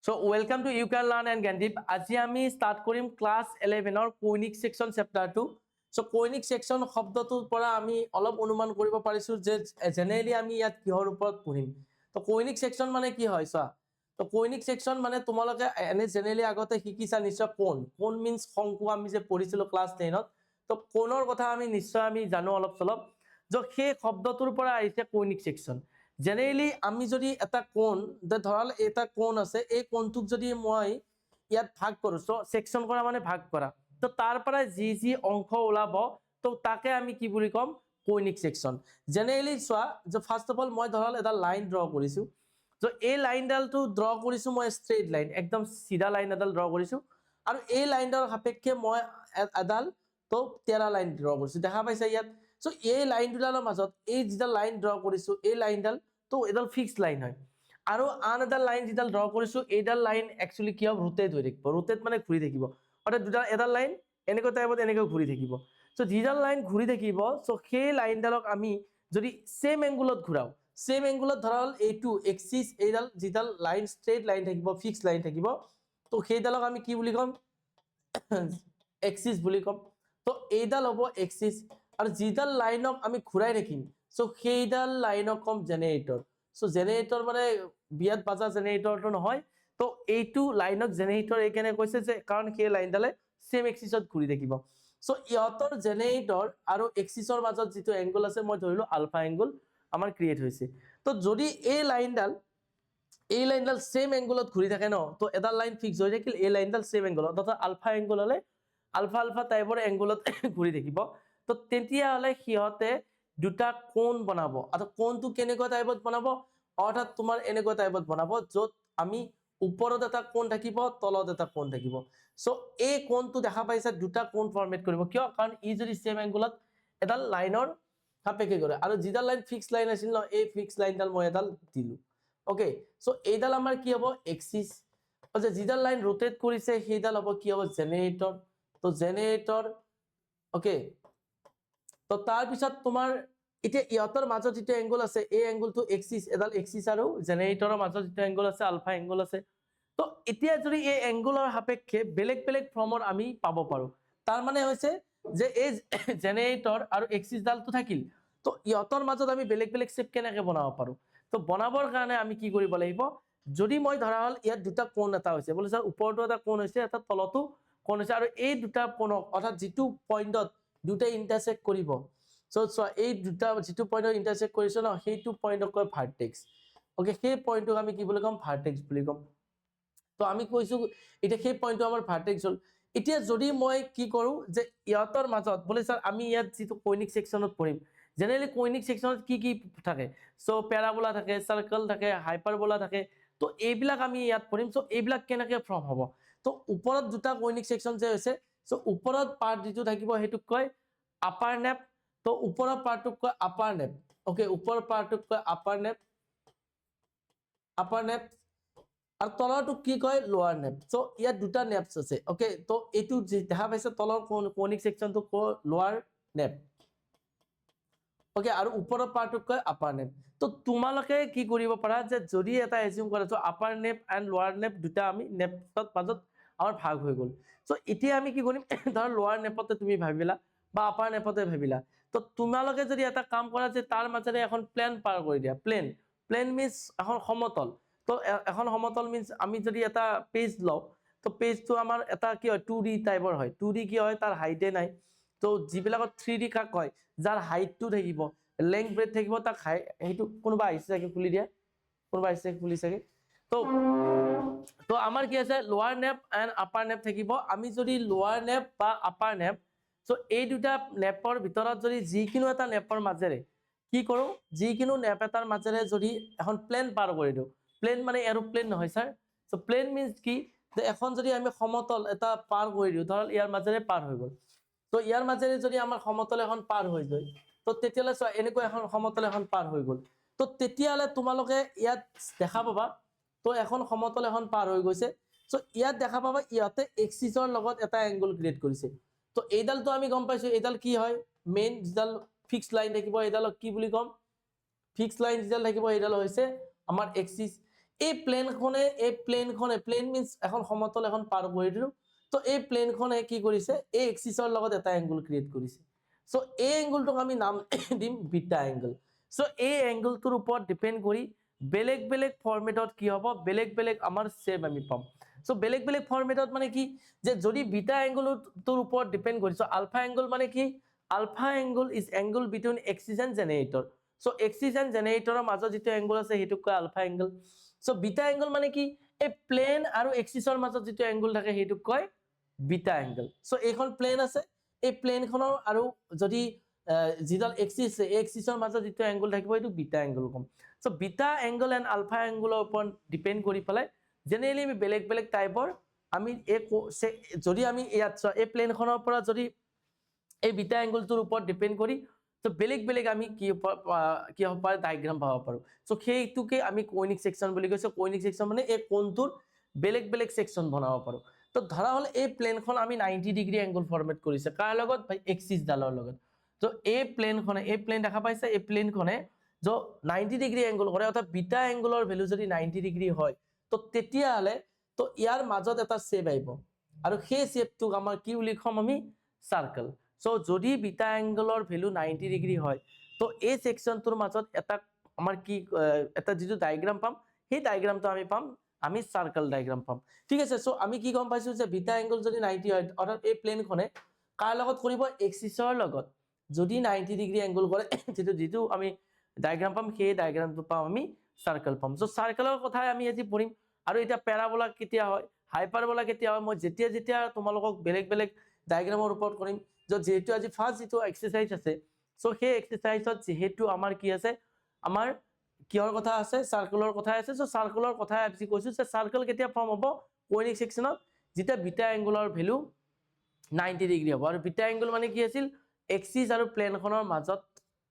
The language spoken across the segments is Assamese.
So welcome to You Can Learn and Gandip. আজি আমি স্টার্ট কৰিম ক্লাস 11 ৰ কোইনিক সেকশন চ্যাপ্টাৰ 2. সো কোইনিক সেকশন শব্দটোৰ পৰা আমি অলপ অনুমান কৰিব পাৰিছো যে জেনাৰেলি আমি ইয়াত কিহৰ ওপৰত পঢ়িম. তো কোইনিক সেকশন মানে কি হয় সা? তো কোইনিক সেকশন মানে তোমালোকে এনে জেনাৰেলি আগতে শিকিছা নিশ্চয় কোন মিন্স শংকু আমি যে পঢ়িছিলো ক্লাস 10 ত. তো কোনৰ কথা আমি নিশ্চয় আমি জানো অলপ চলপ. যে সেই শব্দটোৰ পৰা আহিছে কোইনিক সেকশন. জেনাৰেলি আমি যদি এটা কোণ ধৰাল এটা কোণ আছে এই কোণটোক যদি মই ইয়াত ভাগ কৰো সো সেকশন কৰা মানে ভাগ কৰা তো তাৰ পৰা যি অংশ ওলাব তো তাকে আমি কি বুলি কম কোইনিক সেকশন জেনাৰেলি চোৱা যে ফাৰ্স্ট অফ অল মই ধৰাল এটা লাইন ড্ৰ কৰিছো তো এই লাইনডালটো ড্ৰ কৰিছো মই ষ্ট্ৰেইট লাইন একদম সিধা লাইন এডাল ড্ৰ কৰিছো আৰু এই লাইনডালৰ সাপেক্ষে মই এডাল তো তেৰা লাইন ড্ৰ কৰিছো দেখা পাইছা ইয়াত সো এই লাইন দুডালৰ মাজত এই যেটা লাইন ড্ৰ কৰিছো এই লাইনডাল তো এডাল ফিক্সড লাইন হয় আৰু আন এডাল লাইন যেডাল ড্ৰ কৰিছো এইডাল লাইন একচুয়ালি কি হ'ব ৰোটেট হৈ থাকিব ৰোটেট মানে ঘূৰি থাকিব অৰ্থাৎ দুটা এডাল লাইন এনেকৈ টাইপত এনেকৈ ঘূৰি থাকিব সো যেডাল লাইন ঘূৰি থাকিব সো সেই লাইনডালক আমি যদি সেম এংগুলত ঘূৰাও সেম এংগুলত ধৰাল এইটো এক্সিস এইডাল যেডাল লাইন ষ্ট্ৰেইট লাইন থাকিব ফিক্সড লাইন থাকিব তো সেইডালক আমি কি বুলি কম এক্সিস বুলি কম তো এইডাল হ'ব এক্সিস আৰু যেডাল লাইনক আমি ঘূৰাই ৰাখিম সো সেইডাল লাইনক কম জেনাৰেটৰ সো জেনাৰেটৰ মানে বিয়াত বাজা জেনাৰেটৰটো নহয় তো এইটো লাইনক জেনাৰেটৰ এইকাৰণে কৈছে যে কাৰণ সেই লাইনডালে সেম এক্সিছত ঘূৰি থাকিব সো ইহঁতৰ জেনাৰেটৰ আৰু এক্সিছৰ মাজত যেটো এংগল আছে মই ধৰিলো আলফা এংগল আমাৰ ক্ৰিয়েট হৈছে তো যদি এই লাইনডাল সেম এংগলত ঘূৰি থাকে ন তো এডাল লাইন ফিক্স হৈ থাকিল এই লাইনডাল সেম এংগলত অৰ্থাৎ আলফা এংগল হলে আলফা টাইপৰ এংগলত ঘূৰি থাকিব তো তেতিয়া হলে সিহঁতে দুটা কোণ বনাব আৰু কোণটো কেনেকুৱা টাইপত বনাব অৰ্থাৎ তোমাৰ এনেকুৱা টাইপত বনাব যত আমি ওপৰত এটা কোণ থাকিব তলত এটা কোণ থাকিব সো এই কোণটো দেখা পাইছা দুটা কোণ ফৰমেট কৰিব কিয় কাৰণ ই যদি সেম এংগলত এডাল লাইনৰ সাপেক্ষে কৰে আৰু যেডাল লাইন ফিক্স লাইন আছিল ন এই ফিক্স লাইনডাল মই এডাল দিলো ওকে সো এইডাল আমাৰ কি হ'ব এক্সিস যে যেডাল লাইন ৰোটেট কৰিছে সেইডাল হ'ব কি হ'ব জেনাৰেটৰ তো জেনাৰেটৰ ওকে তো তাৰ পিছত তোমাৰ এতিয়া ইহঁতৰ মাজত যেটো এংগল আছে এই এংগলটো এক্সিস এডাল এক্সিস আৰু জেনাৰেটৰৰ মাজত যেটো এংগল আছে আলফা এংগল আছে তো এতিয়া যদি এই এংগলৰ সাপেক্ষে বেলেগ বেলেগ ফৰ্মৰ আমি পাব পাৰো তাৰ মানে হৈছে যে এই জেনাৰেটৰ আৰু এক্সিস ডালটো থাকিল তো ইহঁতৰ মাজত আমি বেলেগ বেলেগ শেপ কেনেকৈ বনাব পাৰো তো বনাবৰ কাৰণে আমি কি কৰিব লাগিব যদি মই ধৰা হল ইয়াত দুটা কোণ এটা হৈছে বলে স্যাৰ ওপৰটো এটা কোণ হৈছে এটা তলতো কোণ হৈছে আৰু এই দুটা কোণক অৰ্থাৎ যেটো পইণ্টত দুটা ইন্টাৰসেক্ট কৰিব সো এই দুটা যেটো পইণ্টত ইন্টাৰসেক্ট কৰিছে ন সেইটো পইণ্টক কয় ভাৰ্টেক্স ওকে সেই পইণ্টক আমি কি বুলি কম ভাৰ্টেক্স বুলি কম তো আমি কৈছো এটা সেই পইণ্টটো আমাৰ ভাৰ্টেক্স হল এতিয়া যদি মই কি কৰো যে ইহঁতৰ মাজত বলে স্যাৰ আমি ইয়াত যেটো কোইনিক সেকশনত পঢ়িম জেনাৰেলি কোইনিক সেকশনত কি থাকে সো প্যাৰাবোলা থাকে সাৰ্কেল থাকে হাইপাৰবোলা থাকে তো এইবিলাক আমি ইয়াত পঢ়িম সো এইবিলাক কেনেকৈ ফৰ্ম হ'ব তো ওপৰত দুটা কোইনিক সেকশন যে হৈছে সো ওপৰত পাৰ্ট যেটো থাকিব হেতুক কয় আপাৰ নেপ তো ওপৰৰ পাৰ্টটোক কয় আপাৰ নেপ ওকে ওপৰৰ পাৰ্টটোক কয় আপাৰ নেপ আৰু তলৰটোক কি কয় লোৱাৰ নেপ সো ইয়াত দুটা নেপস আছে ওকে তো এইটো দেখা পাইছে তলৰ কোনিক সেকশনটো লোৱাৰ নেপ ওকে আৰু ওপৰৰ পাৰ্টটোক কয় আপাৰ নেপ তো তোমালোকে কি কৰিব পাৰা যে যদি এটা এজিউম কৰা তো আপাৰ নেপ এন্ড লোৱাৰ নেপ দুটা আমি নেপত মাজত আমাৰ ভাগ হৈ গল সো এতিয়া আমি কি কৰিম ধৰ লোৱাৰ নেপতে তুমি ভাবিলা বা আপাৰ নেপতে ভাবিলা তো তোমালোকে যদি এটা কাম কৰা যে তাৰ মাজেৰে এখন প্লেন পাৰ কৰি দিয়া প্লেন মিন্স এখন সমতল তো এখন সমতল মিন্স আমি যদি এটা পেজ লও তো পেজটো আমাৰ এটা কি হয় 2D টাইপৰ হয় 2D কি হয় তাৰ হাইটে নাই তো যিবিলাকত 3D কাক কয় যাৰ হাইটটো থাকিব লেংথ ব্ৰেথ থাকিব তাক হেইটো কোনোবা আহিছে কি খুলি দিয়া কোনোবা আহিছে খুলি চাগে তো আমাৰ কি আছে লোৱাৰ নেপ এন্ড আপাৰ নেপ থাকিব আমি যদি লোৱাৰ নেপ বা আপাৰ নেপ সো এই দুটা নেপৰ ভিতৰত যদি যিকিনো এটা নেপৰ মাজেৰে কি কৰো যিকিনো নেপ এটাৰ মাজেৰে যদি এখন প্লেন পাৰ কৰি দিও প্লেন মানে এৰোপ্লেন নহয় স্যার সো প্লেন মিন্স কি যে এখন যদি আমি সমতল এটা পাৰ কৰি দিও ধৰ ইয়াৰ মাজেৰে পাৰ হৈ গল তো ইয়াৰ মাজেৰে যদি আমাৰ সমতল এখন পাৰ হৈ যায় তো তেতিয়ালে এনেকৈ এখন সমতল এখন পাৰ হৈ গল তো তেতিয়ালে তোমালোকে ইয়াত দেখা পাবা তো এখন সমতল এখন পাৰ হৈ গৈছে সো ইয়াত দেখা পাবা ইয়াতে এক্সিসৰ লগত এটা এংগল ক্ৰিয়েট কৰিছে তো এইডালটো আমি গম পাইছো এইডাল কি হয় মেইন যেডাল ফিক্স লাইন থাকিব এইডালক কি বুলি কম ফিক্স লাইন যেডাল থাকিব এইডাল হৈছে আমাৰ এক্সিস এই প্লেনখনে প্লেন মিন্স এখন সমতল এখন পাৰ কৰি দিলো তো এই প্লেনখনে কি কৰিছে এই এক্সিছৰ লগত এটা এংগল ক্ৰিয়েট কৰিছে সো এই এংগলটোক আমি নাম দিম বিটা এংগল সো এই এংগলটোৰ ওপৰত ডিপেন্ড কৰি বেলেগ বেলেগ ফৰ্মেটত কি হ'ব বেলেগ বেলেগ আমাৰ শেপ আমি পাম সো বেলেগ বেলেগ ফৰ্মেটত মানে কি যে যদি বিটা এংগলটোৰ ওপৰত ডিপেন্ড কৰিছো আলফা এংগল মানে কি alpha angle is angle between axis and generator so axis and জেনাৰেটৰৰ মাজত যেটো এংগল আছে হেতুক কয় alpha angle so beta angle মানে কি এই প্লেন আৰু এক্সিছৰ মাজত যেটো এংগল থাকে হেতুক কয় বিটা এংগল সো এইখন প্লেন আছে এই প্লেনখনৰ আৰু যদি যিডাল এক্সিছ এক্সিছৰ মাজত যেটো এংগল থাকিব এটো বিটা এংগল কম so beta angle and alpha এংগলৰ ওপৰত ডিপেন্ড কৰি পেলাই জেনেৰেলি আমি বেলেগ বেলেগ টাইপৰ আমি যদি আমি ইয়াত এই প্লেনখনৰ পৰা যদি এই বিটা এংগলটোৰ ওপৰত ডিপেন্ড কৰি তো বেলেগ বেলেগ আমি কি হ'ব পাৰে ডায়াগ্ৰাম পাব পাৰো সো সেইটোকে আমি কনিক সেকশন বুলি কৈছো কনিক সেকশন মানে এই কোণটোৰ বেলেগ বেলেগ সেকশন বনাব পাৰো তো ধৰা হল এই প্লেনখন আমি 90 ডিগ্ৰী এংগল ফৰমেট কৰিছে কাৰ লগত ভাই এক্সিছ ডালৰ লগত তো এই প্লেনখনে এই প্লেন দেখা পাইছে এই প্লেনখনে जो 90 ডিগ্ৰী এংগল কৰে অৰ্থাৎ বিটা এংগলৰ ভ্যালু যদি 90 ডিগ্ৰী হয় তো তেতিয়া হলে তো ইয়াৰ মাজত এটা শেপ আইব আৰু সেই শেপটোক আমাৰ কি বুলি কম আমি সাৰ্কেল সো যদি বিটা এংগলৰ ভ্যালু 90 ডিগ্ৰী হয় তো এই সেকশনটোৰ মাজত এটা আমাৰ কি এটা যেটো ডায়াগ্ৰাম পাম সেই ডায়াগ্ৰামটো আমি পাম আমি সাৰ্কেল ডায়াগ্ৰাম পাম ঠিক আছে সো আমি কি গম পাইছো যে বিটা এংগল যদি 90 হয় অৰ্থাৎ এই প্লেনখনে কাৰ লগত কৰিব এক্সিছৰ লগত যদি 90 ডিগ্ৰী এংগল কৰে যেটো আমি ডায়াগ্ৰাম পাম সেই ডায়াগ্ৰামটো পাম আমি সাৰ্কেল পাম সো সাৰ্কেলৰ কথা আমি আজি পঢ়িম আৰু এটা প্যাৰাবোলা কেতিয়া হয় হাইপাৰবোলা কেতিয়া হয় মই যেতিয়া যেতিয়া তোমালোকক বেলেগ বেলেগ ডায়াগ্ৰামৰ ওপৰত কৰিম যেহেতু আজি ফাৰ্স্ট যেটো এক্সাৰসাইজ আছে সো সেই এক্সাৰসাইজত যেহেতু আমাৰ কি আছে আমাৰ কিহৰ কথা আছে সাৰ্কেলৰ কথা আছে সো সাৰ্কেলৰ কথা আজি কৈছো যে সাৰ্কেল কেতিয়া ফৰ্ম হ'ব কনিক সেকশনত যেটা বিটা এংগলৰ ভ্যালু 90 ডিগ্ৰী হ'ব আৰু বিটা এংগল মানে কি আছিল এক্সিছ আৰু প্লেনখনৰ মাজত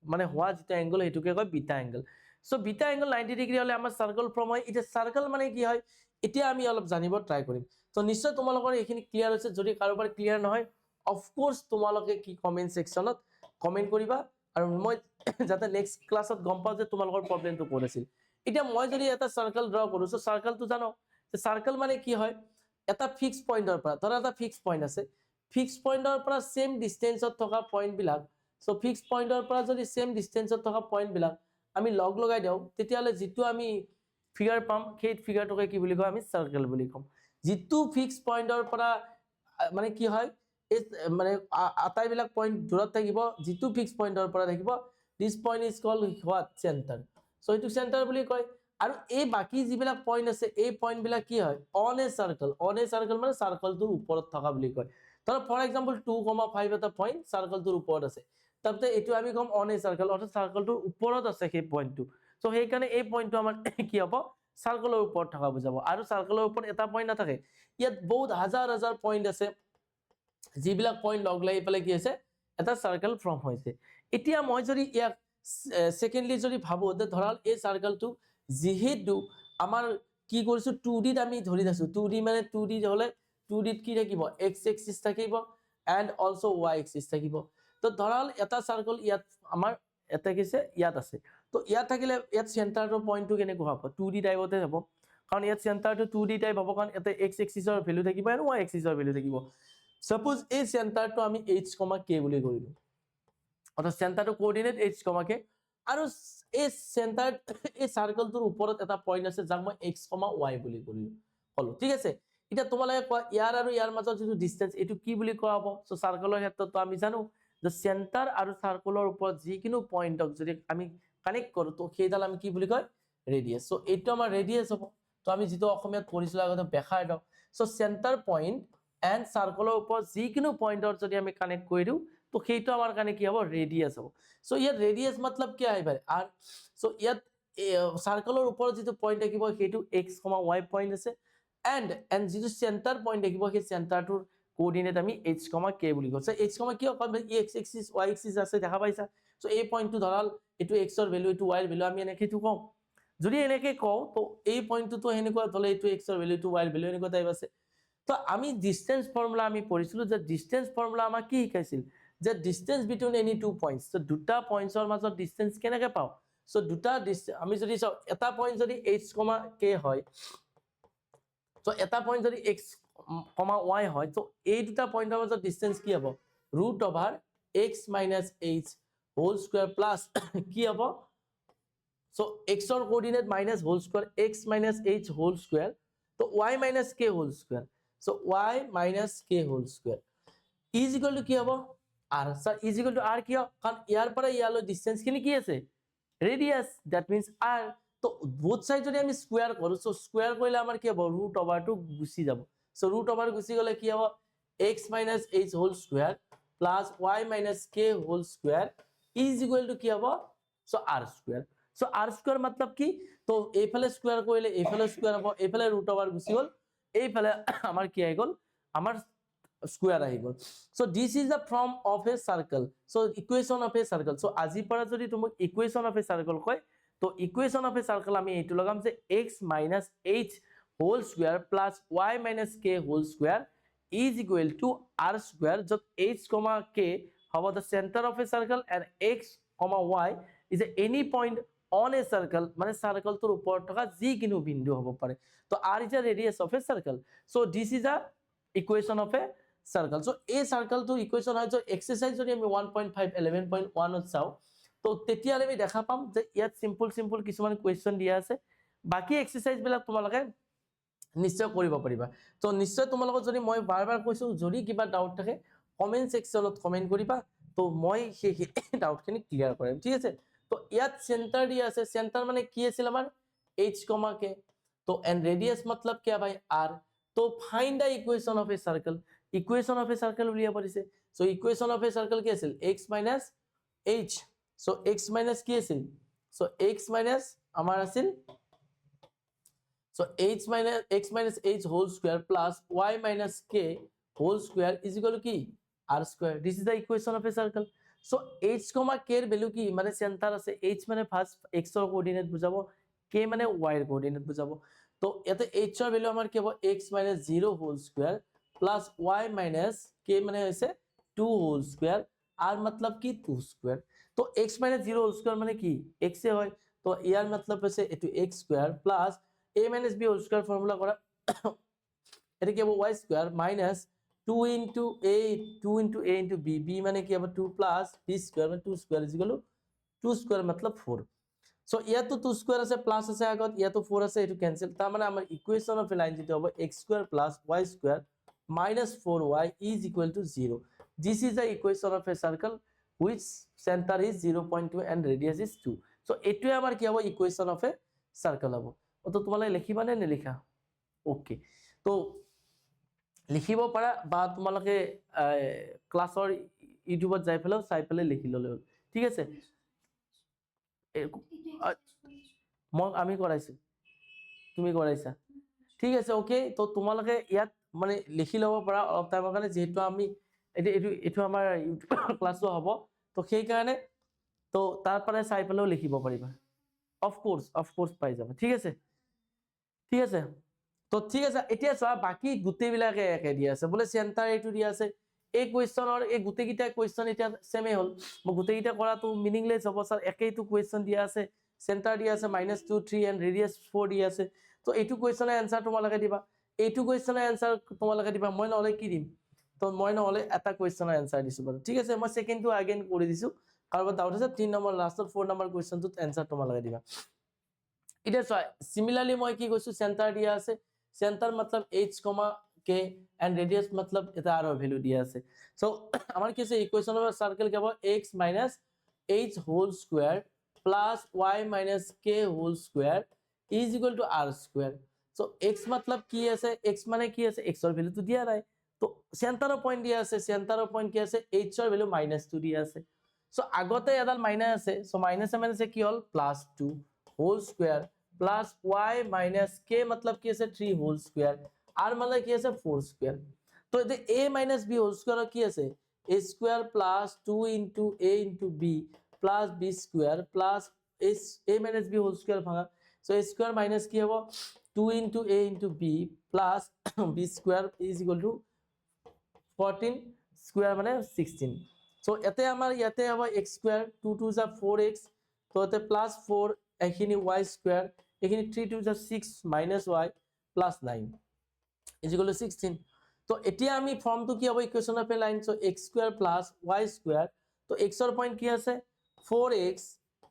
মানে হোৱা যেটা এংগল হেতুকে কয় beta angle so beta angle 90 degree হলে আমাৰ সাৰ্কেল ফৰ্ম হয় এটা সাৰ্কেল মানে কি হয় এতিয়া আমি অলপ জানিব ট্ৰাই কৰিম তো নিশ্চয় তোমালোকৰ এইখিনি ক্লিয়াৰ হৈছে যদি কাৰোবাৰ ক্লিয়াৰ নহয় অফ কোৰ্স তোমালোকে কি কমেন্ট সেকশনত কমেন্ট কৰিবা আৰু মই যাতে নেক্সট ক্লাছত গম পাও যে তোমালোকৰ প্ৰবলেমটো কোন আছিল এতিয়া মই যদি এটা সাৰ্কেল ড্ৰ কৰো সো সাৰ্কেলটো জানো যে সাৰ্কেল মানে কি হয় এটা ফিক্স পয়েন্টৰ পৰা ধৰা এটা ফিক্স পয়েন্ট আছে ফিক্স পয়েন্টৰ পৰা সেম ডিসটেন্সত থকা পয়েন্ট বিলাক সো ফিক্স পয়েন্টৰ পৰা যদি সেম ডিসটেন্সত থকা পয়েন্ট বিলাক আমি লগ লগাই দিও তেতিয়ালে যেটো আমি ফিগাৰ পাম সেই ফিগাৰটোকে কি বুলি কয় আমি সাৰ্কেল বুলি কম যেটো ফিক্স পয়েন্টৰ পৰা মানে কি হয় এই মানে আটাইবিলাক পয়েন্ট দূৰত থাকিব যেটো ফিক্স পয়েন্টৰ পৰা থাকিব this point is called what centre so এটো সেন্টাৰ বুলি কয় আৰু এই বাকি যিবিলাক পয়েন্ট আছে এই পয়েন্ট বিলাক কি হয় অন এ সার্কেল মানে সাৰ্কেলটোৰ ওপৰত থকা বুলি কয় ধৰ ফৰ এক্সাম্পল 2,5 এটা পয়েন্ট সাৰ্কেলটোৰ ওপৰত আছে তাৰতে এটো আমি কম অন এ সাৰ্কেল অৰ্থাৎ সাৰ্কেলটোৰ ওপৰত আছে সেই পয়েন্টটো সো সেই কাৰণে এই পয়েন্টটো আমাৰ কি হ'ব সাৰ্কেলৰ ওপৰত থকা বুজাব আৰু সাৰ্কেলৰ ওপৰত এটা পয়েন্ট নাথাকে ইয়াত বহুত হাজাৰ হাজাৰ পয়েন্ট আছে যিবিলাক পয়েন্ট লগ লাগি পেলাই কি আছে এটা সার্কেল ফৰ্ম হৈছে এতিয়া মই যদি ইয়াক সেকেন্ডলি যদি ভাবো যে ধৰা এই সাৰ্কেলটো যেহেতু আমাৰ কি কৰিছো 2D ত আমি ধৰি আছো 2D মানে 2D হলে 2D ত কি থাকিব x এক্সিস থাকিব এন্ড অলসো y এক্সিস থাকিব তো ধৰা এটা সাৰ্কেল ইয়াত আমাৰ এটা কিছে ইয়াত আছে তো ইয়াত থাকিলে ইয়াত সেন্টাৰৰ পয়েন্টটো কেনেকৈ হ'ব 2D টাইপতে হ'ব কাৰণ ইয়াত সেন্টাৰটো 2D টাইপ হ'ব কাৰণ এটা x এক্সিসৰ ভ্যালু থাকিব আৰু y এক্সিসৰ ভ্যালু থাকিব সাপোজ এই সেন্টাৰটো আমি h, k বুলি কৰিলো অৰ্থাৎ সেন্টাৰটো কোঅৰ্ডিনেট h, k আৰু এই সেন্টাৰ এই সাৰ্কেলটোৰ ওপৰত এটা পয়েন্ট আছে যাক মই x, y বুলি কলো ঠিক আছে এটা তোমালোকে কোৱা ইয়াৰ আৰু ইয়াৰ মাজত যেটো ডিসটেন্স এটো কি বুলি কোৱা হ'ব সো সাৰ্কেলৰ ক্ষেত্ৰত তো আমি জানো যে সেন্টাৰ আৰু সাৰ্কেলৰ ওপৰত যিকিনো পয়েন্টক যদি আমি কানেক্ট কৰো তো সেইডাল আমি কি বুলি কয় ৰেডিয়াস সো এটো আমাৰ ৰেডিয়াস হ'ব তো আমি যেটো অসমীয়াত পঢ়িছিলো আগতে বেখাৰ দাও সো সেন্টাৰ পয়েন্ট এন্ড সাৰ্কেলৰ ওপৰত যিকিনো পয়েন্টৰ যদি আমি কানেক্ট কৰি দিও তো সেইটো আমাৰ কাৰণে কি হ'ব ৰেডিয়াস হ'ব সো ইয়াত ৰেডিয়াস मतलब কি আহিব আৰ সো ইয়াত সাৰ্কেলৰ ওপৰত যেটো পয়েন্ট থাকিব সেইটো x, y পয়েন্ট আছে এন্ড যেটো সেন্টাৰ পয়েন্ট থাকিব সেই সেন্টাৰটোৰ কোঅৰ্ডিনেট আমি h, k বুলি কৈছো h, k অকল x এক্সিস y এক্সিস আছে দেখা পাইছা সো এই পয়েন্টটো ধৰাল এটো x ৰ ভ্যালু এটো y ৰ ভ্যালু আমি এনেকে তো কও যদি এনেকে কও তো এই পয়েন্টটো তো হেনেকুৱা ধলে এটো x ৰ ভ্যালু এটো y ৰ ভ্যালু এনেকুৱা টাইপ আছে তো আমি ডিসটেন্স ফর্মুলা আমি পঢ়িছিলো যে ডিসটেন্স ফর্মুলা আমাক কি শিকাইছিল যে distance between any two points তো দুটা পয়েন্টসৰ মাজত ডিসটেন্স কেনেকৈ পাও সো দুটা আমি যদি চাও এটা পয়েন্ট যদি h, k হয়, সো এটা পয়েন্ট যদি x, y হয়, তো এই দুটা পয়েন্টৰ মাজত ডিসটেন্স কি হ'ব √x - h whole square plus কি হ'ব, সো x ৰ coordinate minus whole square x - h whole square, তো y - k whole square, so y - k whole square is equal to কি হ'ব r, sir is equal to r কিয়, কাৰণ ইয়াৰ পৰা ইয়ালৈ ডিসটেন্স খিনি কি আছে ৰেডিয়াস, দ্যাট মিন্স r, তো বোথ সাইড যদি আমি স্কয়াৰ কৰো, সো স্কয়াৰ কৰিলে আমাৰ কি হ'ব √2 গুচি যাব, সো √2 গুচি গলে কি হ'ব x - h whole square plus y - k whole square is equal to কি হ'ব, so r square, so r square मतलब কি, তো এইফালে স্কয়ার কৰিলে এইফালে স্কয়াৰ হ'ব, এইফালে √2 গুচি গল, এইফালে আমাৰ কি আহি গল আমাৰ স্কয়ার আহি গল, so this is the form of a circle, so equation of a circle, so আজি পৰা যদি তুমি ইকুয়েশন অফ এ সার্কেল কয়, তো ইকুয়েশন অফ এ সার্কেল আমি এইটো লগাম যে x - h whole square plus y - k whole square is equal to r square, যত h, k হ'ব the center of a circle and x, y is any point on a circle, মানে সাৰ্কেলটোৰ ওপৰত থকা যিকোনো বিন্দু হ'ব পাৰে, তো r is a radius of a circle, so this is a equation of a circle, so a circle to equation হয়, so exercise যদি আমি 1.5 11.1 ত চাও, তো তেতিয়ালে আমি দেখা পাম যে ইয়াত সিম্পল কিছুমান কোৱেশ্চন দিয়া আছে, বাকি এক্সাৰসাইজ বিলাক তোমালোকে নিশ্চয় কৰিব পাৰিবা, তো নিশ্চয় তোমালোকক যদি মই বাৰ কৈছো যদি কিবা ডাউট থাকে কমেন্ট সেকশনত কমেন্ট কৰিবা, তো মই সেই ডাউটখিনি ক্লিয়াৰ কৰিম, ঠিক আছে, তো ইয়াত সেন্টাৰ দিয়া আছে, সেন্টাৰ মানে কি আছিল আমাৰ h, k, তো এন্ড ৰেডিয়াস मतलब क्या भाई r, तो find the equation of a circle, equation of a circle উলিয়াব দিছে, so equation of a circle কি আছিল x - h, so x minus কি আছিল, সো x মাইনাস আমাৰ আছিল, so x - h whole square plus y - k whole square is equal to কি r square, this is the equation of a circle, so h, k এর ভ্যালু কি, মানে সেন্টার আছে, h মানে ফার্স্ট x এর কোঅর্ডিনেট বুঝাবো, k মানে y এর কোঅর্ডিনেট বুঝাবো, তো এতে h এর ভ্যালু আমার কি হবে x - 0 whole square plus y - k মানে হইছে 2 হোল স্কয়ার, r मतलब কি 2 স্কয়ার, তো x - 0 হোল স্কয়ার মানে কি x এ হয়, তো ইয়ার मतलब হইছে এটু x square plus a - b whole square formula করা, এটা কি হবে y square minus 2 into a into b, b মানে কি হবে 2 প্লাস b স্কয়ার, মানে 2 square is equal two 2 square मतलब 4, সো ইয়াতো 2 স্কয়ার আছে প্লাস আছে আগত, ইয়াতো 4 আছে, এটো ক্যান্সেল, তার মানে আমার ইকুয়েশন অফ এ লাইন যেটা হবে x square plus y square minus 4y is equal to 0, this is the equation of a circle which center is 0.2 and radius is 2, so এটোই আমার কি হবে ইকুয়েশন অফ এ সার্কেল হবে, তো তোমালোকে লিখিবা নে নিলিখা, ওকে, তো লিখিব পাৰা বা তোমালোকে ক্লাছৰ ইউটিউবত যাই পেলাও চাই পেলাই লিখি ললে হ'ল, ঠিক আছে, মই আমি কৰাইছো তুমি কৰাইছা, ঠিক আছে, ওকে, তো তোমালোকে ইয়াত মানে লিখি ল'ব পাৰা অলপ টাইমৰ কাৰণে, যেহেতু আমি এইটো আমাৰ ইউটিউবৰ ক্লাছো হ'ব, তো সেই কাৰণে তো তাৰ পৰা চাই পেলাও লিখিব পাৰিবা, অফ কোর্স পাই যাবা, ঠিক আছে, ঠিক আছে, তো ঠিক আছে, এতিয়া চোৱা বাকি গোটেইবিলাকে একে দিয়া আছে, বোলে সেন্টাৰ এইটো দিয়া আছে, এই কোৱেশ্চনৰ এই গোটেইকেইটা কোৱেশ্চন এতিয়া সেমে হ'ল, মই গোটেইকেইটা কৰাটো মিনিংলেছ হ'ব, স্যাৰ একেইটো কোৱেশ্চন দিয়া আছে, সেন্টাৰ দিয়া আছে -2 3 এন্ড ৰেডিয়াস 4 দিয়া আছে, তো এইটো কোৱেশ্চনৰ এনসাৰ তোমালোকে দিবা, এইটো কোৱেশ্চনৰ এনসার তোমালোকে দিবা, মই নহলে কি দিম, তো মই নহলে এটা কোৱেশ্চনৰ এনসাৰ দিছো বাৰু, ঠিক আছে, মই সেকেন্ডটো আগেন কৰি দিছো, কাৰোবাৰ ডাউট আছে 3 নম্বৰ লাষ্টৰ 4 নম্বৰ কোৱেশ্চনটোত এনসাৰ তোমালোকে দিবা, এটা চোৱা সিমিলারলি মই কি কৈছো সেন্টার দিয়া আছে, সেন্টার मतलब h, k and radius मतलब এটা আর ভ্যালু দিয়া আছে, সো আমার কি আছে ইকুয়েশন অফ সার্কেল কি হবে x - h whole square plus y - k whole square is equal to r square, so x मतलब কি আছে, x মানে কি আছে, x এর ভ্যালু তো দিয়া নাই, তো সেন্টাৰৰ পয়েন্ট দিয়া আছে, সেন্টাৰৰ পয়েন্ট কি আছে h এর ভ্যালু -2 দিয়া আছে, সো আগতে এডাল মাইনাস আছে, সো মাইনাসে কি হল +2 whole square plus y minus k मतलब কি আছে 3 হোল স্কয়ার, আর মানে কি আছে 4 স্কয়ার, তো এতে a minus b whole square কি আছে a square plus 2 into a into b plus b square plus a minus b whole square ভাঙা, সো a স্কয়ার মাইনাস কি হবে 2 into a into b plus b square is equal to 14 square মানে 16, সো এতে আমার ইয়াতে হবে x স্কয়ার 2 2 4x তো এতে +4 এইখিনি y স্কয়ার এইখিনি 3 2 6 -y +9 = 16 তো এতিয়া আমি ফর্মটো কি হ'ব equation of A line so x² + y² তো x এর পয়েন্ট কি আছে 4x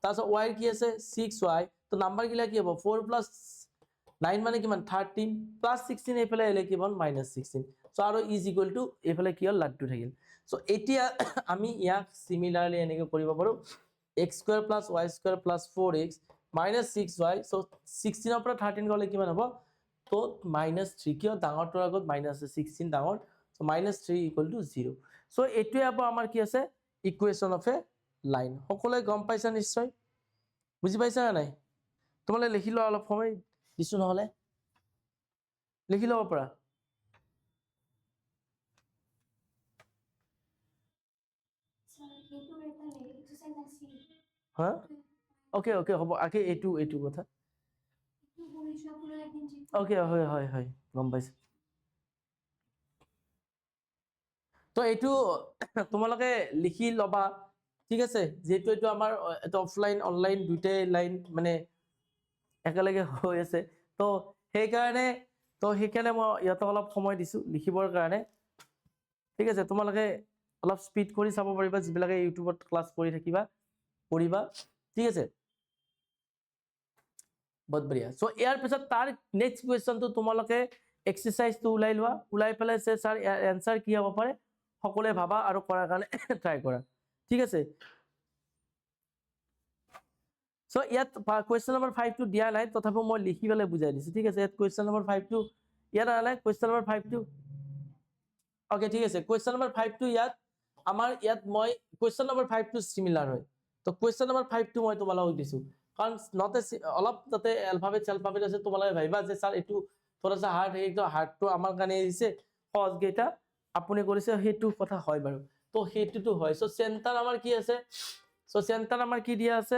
তারপর y এর কি আছে 6y তো নাম্বার গিলা কি হ'ব 4 + 9 মানে কিমান 13 +16 এফালে এলে কি বল -16 সো আৰু ইজ ইকুয়াল টু এফালে কি হল লাট্টু থাকিল সো এতিয়া আমি ইয়াক সিমিলারলি এনেকে কৰিব পাৰো x² + y² + 4x -6y so 16 ৰ পৰা 13 গলে কিমান হ'ব তো -3 কিয় ডাঙৰটোৰ আগত মাইনাস আছে 16 ডাঙৰ সো -3 = 0 সো এটোৱে আপ আমাৰ কি আছে ইকুয়েশন অফ এ লাইন সকলোৱে গম পাইছা নিশ্চয় বুজি পাইছা না নাই তোমালে লিখি ল অলপ সময় দিছো নহলে লিখি লব পৰা হ্যাঁ ওকে ওকে হ'ব আগে এটু কথা ওকে হয় হয় হয় গম পাইছো তো এইটো তোমালোকে লিখি লবা ঠিক আছে যেহেতু এইটো আমাৰ এটা অফলাইন অনলাইন দুইটাই লাইন মানে একেলগে হৈ আছে তো সেইকাৰণে মই ইয়াতে অলপ সময় দিছো লিখিবৰ কাৰণে ঠিক আছে তোমালোকে অলপ স্পিড কৰি চাব পাৰিবা যিবিলাকে ইউটিউবত ক্লাস কৰি থাকিবা পঢ়িবা ঠিক আছে বহুত বঢ়িয়া সো ইয়াৰ পিছত তাৰ নেক্সট কোৱেশ্চনটো তোমালোকে এক্সাৰসাইজটো উলাই লোৱা উলাই পেলাই সে স্যাৰ আনসাৰ কি হ'ব পাৰে সকলোৱে ভাবা আৰু কৰাৰ কাৰণে ট্ৰাই কৰা ঠিক আছে সো ইয়াত কোৱেশ্চন নম্বৰ 5 টো দিয়া নাই তথাপি মই লিখি পেলাই বুজাই দিছো ঠিক আছে ইয়াত কোৱেশ্চন নম্বৰ 5 টো ইয়াত আলাই কোৱেশ্চন নম্বৰ 5 টো ওকে ঠিক আছে কোৱেশ্চন নম্বৰ 5 টো ইয়াত আমাৰ ইয়াত মই কোৱেশ্চন নম্বৰ 5 টো সিমিলাৰ হয় তো কোৱেশ্চন নম্বৰ 5 টো মই তোমালোকক দিছো কাৰণ নট অলপ তাতে এলফাবেট আছে তোমালোকে ভাইবা যে স্যাৰ এটু থোৰাসা হাৰ্ড হেটো হাৰ্ডটো আমাৰ কাৰণে দিছে সহজ গেটা আপুনি কৰিছে হেতু কথা হয় বাৰু তো হেতুটো হয় সো সেন্টাৰ আমাৰ কি আছে সো সেন্টাৰ আমাৰ কি দিয়া আছে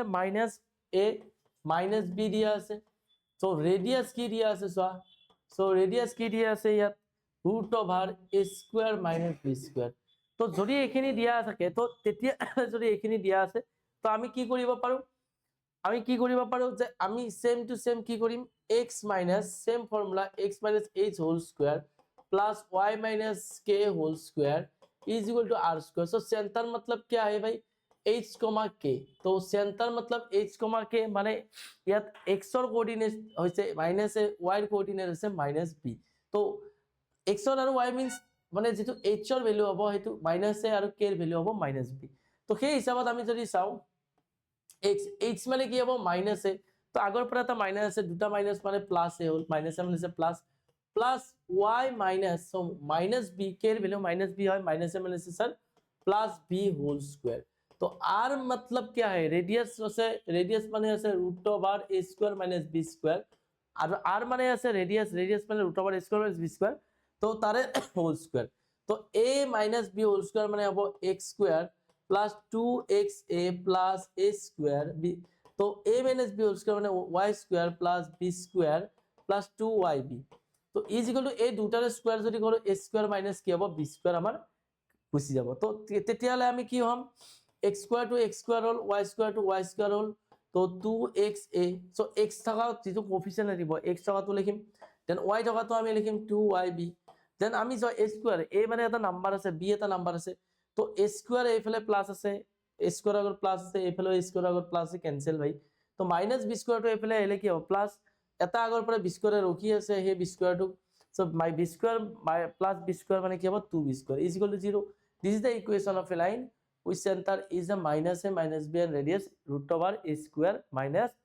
-a -b দিয়া আছে সো রেডিয়াস কি দিয়া আছে সো রেডিয়াস কি দিয়া আছে ইয়াত √a² - b²। তো যদি এখিনি দিয়া থাকে তো তেতিয়া যদি এখিনি দিয়া আছে তো আমি কি কৰিব পাৰো যে আমি সেম টু সেম কি কৰিম x - same formula x - h² + y - k² = r²। So centre मतलब क्या है भाई h, k तो सेंटर मतलब h, k মানে ইয়াত x এর কোঅর্ডিনেট হইছে -a y এর কোঅর্ডিনেট হইছে -b তো x আৰু y মিন্স মানে যেটো h এৰ ভ্যালু হ'ব হেতু -a আৰু k এর ভ্যালু হ'ব -b তো সেই হিসাবত আমি যদি চাও h মানে কি হ'ব -a তো আগৰ পৰা এটা মাইনাস আছে দুটা মাইনাস মানে প্লাস এ হল -a মানে plus plus y minus so -b k এর ভ্যালু -b হয় -a মানে স্যার +b² तो r मतलब क्या है रेडियस আছে रेडियस মানে আছে √a² - b² আর r মানে আছে रेडियस মানে √a² - b² তো তারে হোল স্কয়ার তো a - b² মানে হবে x² + 2xa + a² তো a - b² মানে y² + b² + 2yb তো = a দুটাৰ স্কয়ার যদি করো a² - কি হবে b² আমার গুছি যাব তো তেতিয়ালে আমি কি হম x² to x² hall y² to y² হল তো 2xa সো x থাকা যেটো কোএফিসিয়েন্ট দিব x থাকাটো লিখিম দেন y থাকাটো আমি লিখিম 2yb দেন আমি য a² a মানে এটা নাম্বার আছে b এটা নাম্বার আছে তো a² এফালে প্লাস আছে a² আগত প্লাস আছে এফালে a² আগত প্লাস আছে ক্যান্সেল ভাই তো -b² টো এফালে এলে কি হ'ব প্লাস এটা আগৰ পৰা b² ৰখি আছে হে b² টো so my b² plus b² মানে কি হ'ব 2b² = 0 this is the equation of a line which center is a -a - b and radius √a²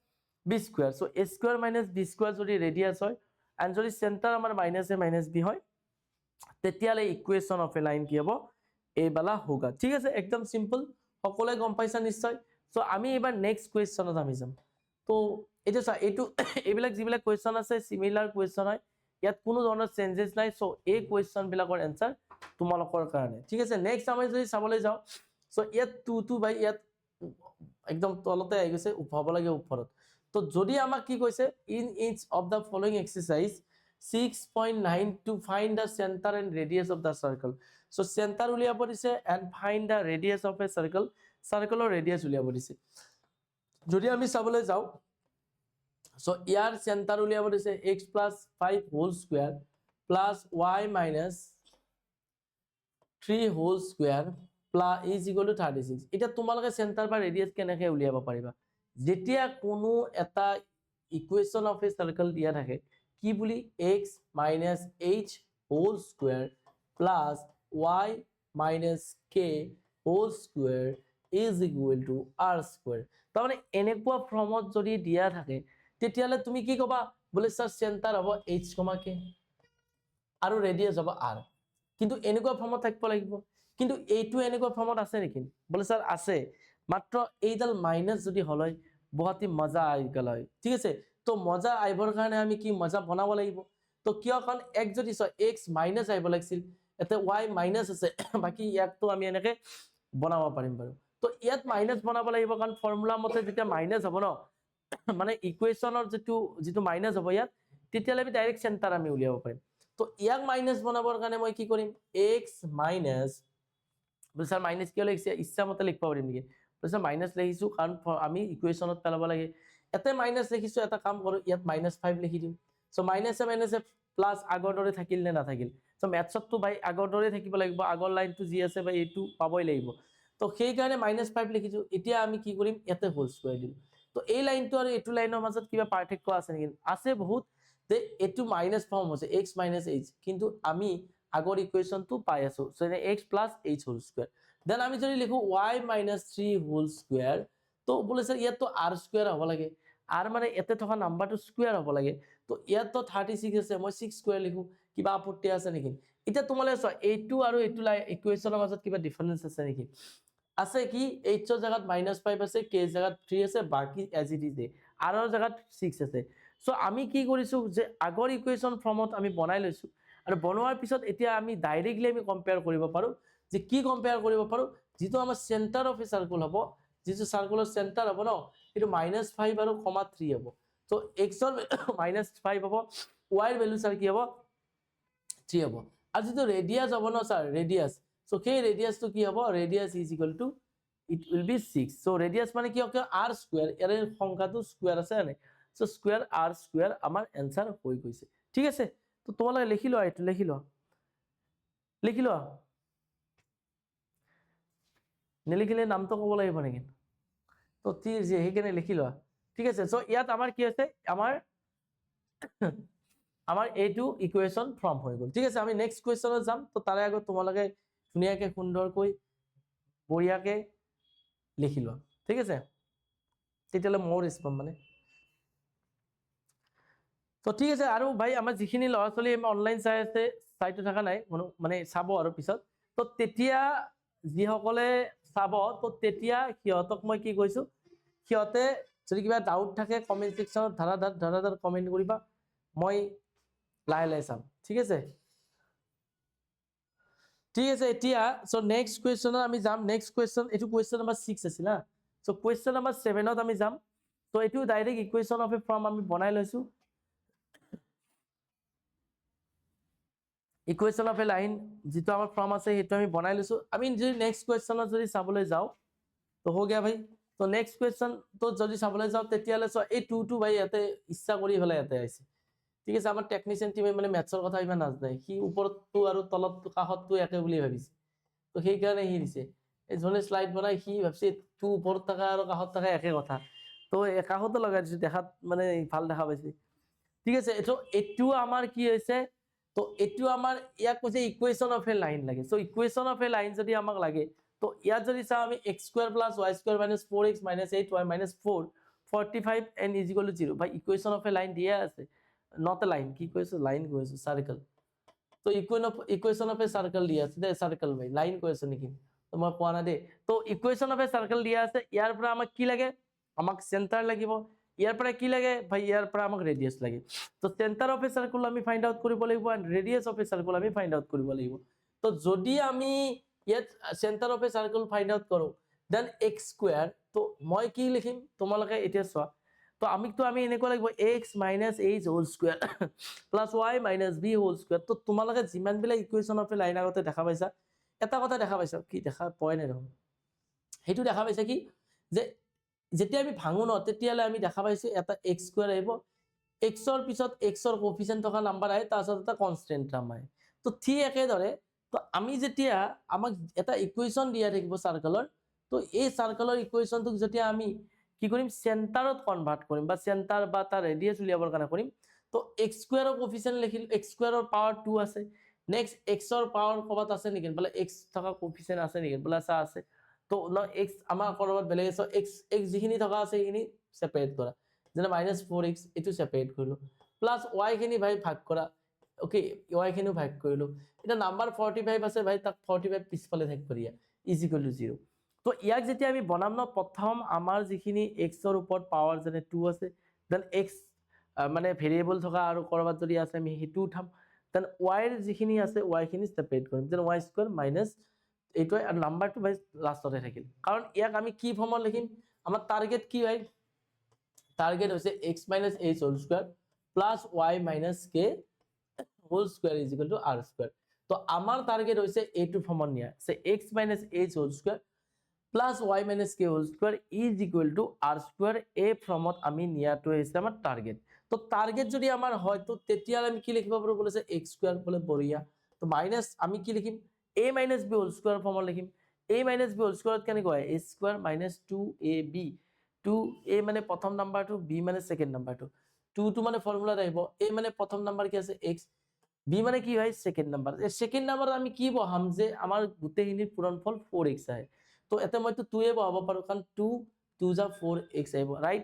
- b²। so a² - b² যদি রেডিয়াস হয় and যদি সেন্টার আমাৰ -a - b হয় তেতিয়ালে ইকুয়েশন অফ এ লাইন কি হ'ব এই বালা হোগা ঠিক আছে একদম সিম্পল সকলোৱে গম পাইছা নিশ্চয় সো আমি এবাৰ নেক্সট কোৱেশ্চনত আমি যাম তো এটা এইটো এইবিলাক যিবিলাক কোৱেশ্চন আছে সিমিলাৰ কোৱেশ্চন হয় ইয়াত কোনো ধৰণৰ চেঞ্জেস নাই সো এই কোৱেশ্চন বিলাকৰ আনসাৰ তোমালোকৰ কাৰণে ঠিক আছে নেক্সট আমি যদি চাবলৈ যাও সো ইয়াত 2 বাই ইয়াত একদম তলতে আহি গৈছে উঠাব লাগে ওপৰত তো যদি আমাক কি কৈছে in each of the following exercise 6.9 to find the center and radius of the circle so center উলিয়াব দিছে and find the radius of a circle circle or radius উলিয়াব দিছে যদি আমি চাবলৈ যাওঁ সো ইয়াৰ চেণ্টাৰ উলিয়াব দিছে x plus 5 whole square plus y minus 3 whole square plus is equal to 36 এটা তোমালোকে চেণ্টাৰ বা ৰেডিয়াস কেনেকৈ উলিয়াব পাৰিবা যেতিয়া কোনো এটা ইকুৱেশ্যন অফ এ সাৰ্কেল দিয়া থাকে কি বুলি x minus h whole square plus y minus k whole square is equal to r square তাৰমানে এনেকুৱা ফৰ্মত যদি দিয়া থাকে তেতিয়ালে তুমি কি কবা বলে স্যাৰ সেন্টাৰ হ'ব h, k আৰু ৰেডিয়াস হ'ব r কিন্তু এনেকুৱা ফৰ্মত থাকিব লাগিব কিন্তু এইটো এনেকুৱা ফৰ্মত আছে নেকি বলে স্যাৰ আছে মাত্ৰ এইডাল মাইনাস যদি হলয় বহুতই মজা আই গল হয় ঠিক আছে তো মজা আইবৰ কাৰণে আমি কি মজা বনাব লাগিব তো কিয় কাৰণ এক যদি x মাইনাস আইব লাগিছিল এতে y মাইনাস আছে বাকি ইয়াকটো আমি এনেকে বনাব পাৰিম বাৰু তো ইয়াত মাইনাস বনাব লাগিব কাৰণ ফৰ্মুলা মতে যেতিয়া মাইনাস হ'ব ন মানে ইকুৱেশ্যনৰ যেটো মাইনাস হ'ব ইয়াত তেতিয়ালে আমি ডাইৰেক্ট সেন্টাৰ আমি উলিয়াব পাৰিম তো ইয়াক মাইনাস বনাবৰ কাৰণে মই কি কৰিম x মাইনাস বল স্যাৰ মাইনাস কিয় লিখছে ইচ্ছা মতে লিখব পাৰিম নেকি বল স্যাৰ মাইনাস লিখিছো কাৰণ আমি ইকুৱেশ্যনত পেলাব লাগে এতে মাইনাস লিখিছো এটা কাম কৰো ইয়াত -5 লিখি দিম সো মাইনাসে মাইনাসে প্লাস আগৰ দৰে থাকিল নে নাথাকিল সো ম্যাথছত তো ভাই আগৰ দৰে থাকিব লাগিব আগৰ লাইনটো যি আছে ভাই এইটো পাবই লাগিব তো সেই কাৰণে -5 লিখিছো এতিয়া আমি কি কৰিম ইয়াতে হোল স্কয়াৰ দিম তো এই লাইনটো আৰু এইটো লাইনৰ মাজত কিবা পাৰ্থক্য আছে নেকি আছে বহুত তে এটো মাইনাস ফৰ্ম হৈছে x h কিন্তু আমি আগৰ ইকুৱেশ্যনটো পাই আছো so x h whole square then আমি যদি লিখো y 3 হোল স্কয়াৰ তো বলে স্যাৰ ইয়াত তো r স্কয়াৰ হ'ব লাগে r মানে এতে থকা নাম্বাৰটো স্কয়াৰ হ'ব লাগে তো ইয়াত তো 36 আছে মই 6 স্কয়াৰ লিখো কিবা আপত্তি আছে নেকি এটা তোমালে চোৱা এইটো আৰু এইটো ইকুৱেশ্যনৰ মাজত কিবা ডিফাৰেন্স আছে নেকি আছে কি h ৰ জায়গাত -5 আছে k ৰ জায়গাত 3 আছে বাকি এজ ইট ইজ r ৰ জায়গাত 6 আছে সো আমি কি কৰিছো যে আগৰ ইকুৱেশ্যন ফৰ্মত আমি বনাই লৈছো আৰু বনোৱাৰ পিছত এতিয়া আমি ডাইৰেক্টলি আমি কম্পেয়াৰ কৰিব পাৰো যে কি কম্পেয়াৰ কৰিব পাৰো যেটো আমাৰ সেন্টাৰ অফ এ সাৰ্কেল হ'ব যেটো সাৰ্কেলৰ সেন্টাৰ হ'ব ন এটো -5 আৰু 3 হ'ব সো x ৰ -5 হ'ব y ৰ ভ্যালু স্যাৰ কি হ'ব 3 হ'ব আৰু যেটো ৰেডিয়াস হ'ব ন স্যাৰ ৰেডিয়াস সো সেই ৰেডিয়াসটো কি হ'ব radius is equal to it will be 6 so radius মানে কি হবে r স্কয়ার এর সংখ্যাটো স্কয়ার আছে না সো স্কয়ার r স্কয়ার আমার आंसर হৈ গৈছে ঠিক আছে তো তোমালোকে লিখি লোৱা এটো লিখি লোৱা নিলিখিলে নামটো ক'ব লাগিব নেকি তো তি যে হেকেনে লিখি লোৱা ঠিক আছে সো ইয়াত আমাৰ কি আছে আমাৰ এইটো ইকুৱেশ্যন ফৰ্ম হৈ গল ঠিক আছে আমি নেক্সট কোৱেশ্যনত যাম তো তাৰে আগত তোমালোকে ধুনিয়াকে সুন্দৰকৈ বঢ়িয়াকে লিখি লোৱা ঠিক আছে তেতিয়ালে মোৰ ৰেসপন্স মানে তো ঠিক আছে আৰু ভাই আমাৰ যিখিনি ল'ৰা ছোৱালী অনলাইন চাই আছে চাইটো থাকা নাই মানে চাব আৰু পিছত তো তেতিয়া যি সকলে চাব তো তেতিয়া সিহঁতক মই কি কৈছো সিহঁতে যদি কিবা ডাউট থাকে কমেন্ট সেকশনত ধাৰাধাৰ কমেন্ট কৰিবা মই লাই চাম ঠিক আছে এতিয়া সো নেক্সট কোৱেশ্যনত আমি যাম নেক্সট কোৱেশ্যন এটো কোৱেশ্যন নম্বৰ 6 আছিল না সো কোৱেশ্যন নম্বৰ 7 ত আমি যাম তো এটো direct equation of A form আমি বনাই লৈছো ইকুৱেশ্যন অফ এ লাইন যেটো আমাৰ ফৰ্ম আছে হেটো আমি বনাই লৈছো আমি যদি নেক্সট কোৱেশ্যনত যদি চাবলৈ যাও তো হৈ গয়া ভাই তো নেক্সট কোৱেশ্যন তো যদি চাবলৈ যাও তেতিয়ালে সো এই 2 ভাই ইয়াতে ইচ্ছা কৰি হলে ইয়াতে আছে ঠিক আছে আমাৰ টেকনিশিয়ান টিমে মানে ম্যাথছৰ কথা ইমান নাজানে কি ওপৰতটো আৰু তলতটো কাহতটো একে বুলি ভাবিছে তো সেই কাৰণে হি দিছে এই জনে স্লাইড বনাই হি ভাবছে টু ওপৰত থকা আৰু কাহত থকা একে কথা তো কাহতো লগাই দিছে দেখাত মানে ভাল দেখা পাইছে ঠিক আছে এটো আমাৰ কি হৈছে তো এটো আমাৰ ইয়াক কৈছে ইকুৱেশ্যন অফ এ লাইন লাগে so equation of A line যদি আমাক লাগে তো ইয়াত যদি চাও আমি x² + y² - 4x - 8y - 4 45 n = 0 ভাই ইকুৱেশ্যন অফ এ লাইন দিয়া আছে not a line কি কৈছো লাইন কৈছো সার্কেল তো ইকুৱেশ্যন অফ এ সাৰ্কেল দিয়া আছে দে সাৰ্কেল ভাই লাইন কৈছো নেকি তো মই কোৱা না দে তো ইকুৱেশ্যন অফ এ সাৰ্কেল দিয়া আছে ইয়াৰ পৰা আমাক কি লাগে আমাক সেন্টাৰ লাগিব ইয়াৰ পৰা কি লাগে ভাই ইয়াৰ পৰা আমাক ৰেডিয়াস লাগে তো সেন্টাৰ অফ এ সাৰ্কেল আমি ফাইন্ড আউট কৰিব লাগিব and radius of a circle আমি ফাইন্ড আউট কৰিব লাগিব তো যদি আমি ইয়াত centre of a circle find out কৰো দেন x² তো মই কি লিখিম তোমালোকে এতিয়া চোৱা তো আমি এনেকুৱা লাগিব x - h whole square plus y - b whole square তো তোমালোকে যিমান বিলা ইকুৱেশ্যন অফ এ লাইন আগতে দেখা পাইছা এটা কথা দেখা পাইছা কি দেখা পয় নাই দেখোন হেতু দেখা পাইছা কি যে যেতিয়া আমি ভাঙো ন তেতিয়ালে আমি দেখা পাইছো এটা x স্কয়ার আহিব x ৰ পিছত x ৰ কোএফিচিয়েন্ট থকা নাম্বাৰ আহে তাৰ পিছত এটা কনস্ট্যান্ট টাৰ্ম আহে তো ঠিক একেদৰে তো আমি যেতিয়া আমাক এটা ইকুৱেশ্যন দিয়া থাকিব সাৰ্কেলৰ তো এই সাৰ্কেলৰ ইকুৱেশ্যনটোক যেতিয়া আমি কি কৰিম সেন্টাৰত কনভাৰ্ট কৰিম বা সেন্টাৰ বা তাৰ ৰেডিয়াস উলিয়াবৰ কাৰণে কৰিম তো x স্কয়াৰৰ কোএফিচিয়েন্ট লিখিল x স্কয়াৰৰ পাৱাৰ 2 আছে নেক্সট x ৰ পাৱাৰ কবাত আছে নেকি বলে x থকা কোএফিচিয়েন্ট আছে নেকি বলে আছে আছে তো x আমাৰ কৰবাত বেলেগ আছে x যিখিনি থকা আছে সেইখিনি সেপাৰেট কৰা যেনে -4x এটো সেপাৰেট কৰিলো প্লাস y খিনি ভাই ভাগ কৰা ওকে y খিনিও ভাগ কৰিলো এটা নাম্বাৰ 45 আছে ভাই তাক 45 পিছফালে থাক কৰিয়া ইজ ইকুৱেল টু 0 তো ইয়াক যেতিয়া আমি বনাম ন প্ৰথম আমাৰ যিখিনি x ৰ ওপৰত পাৱাৰ যেনে 2 আছে দেন x মানে ভেৰিয়েবল থকা আৰু কৰবাত যদি আছে আমি হিটো উঠাম দেন y ৰ যিখিনি আছে y খিনি সেপাৰেট কৰিম দেন y স্কয়াৰ মাইনাস এইটো আৰু নাম্বাৰটো ভাই লাষ্টতে থাকিল কাৰণ ইয়াক আমি কি ফৰ্মত লিখিম আমাৰ টাৰ্গেট কি হয় টার্গেট হচ্ছে x minus h whole square plus y minus k whole square is equal to r square তো আমার টার্গেট হচ্ছে এইটো ফর্মত নিয়া সে x minus h whole square plus y minus k whole square is equal to r square এই ফর্মত আমি নিয়াটো হৈছে আমাৰ টাৰ্গেট তো টাৰ্গেট যদি আমাৰ হয় তো তেতিয়া আমি কি লিখিব পাৰো বলেছে x square বলে বঢ়িয়া তো মাইনাস আমি কি লিখিম a minus b whole square ফর্মত লিখিম a minus b whole square কেনে কয় a square minus 2ab 2a মানে প্রথম নাম্বারটো b মানে সেকেন্ড নাম্বারটো 2 টো মানে ফর্মুলা আহিব a মানে প্রথম নাম্বার কি আছে x b মানে কি হয় সেকেন্ড নাম্বার এই সেকেন্ড নাম্বার আমি কি বহাম যে আমার গুটেহিনীৰ পূৰণফল 4x আহে তো এতে মই তো 2 এ বহাব পাৰো কাৰণ 2 2 যা 4x আহিব রাইট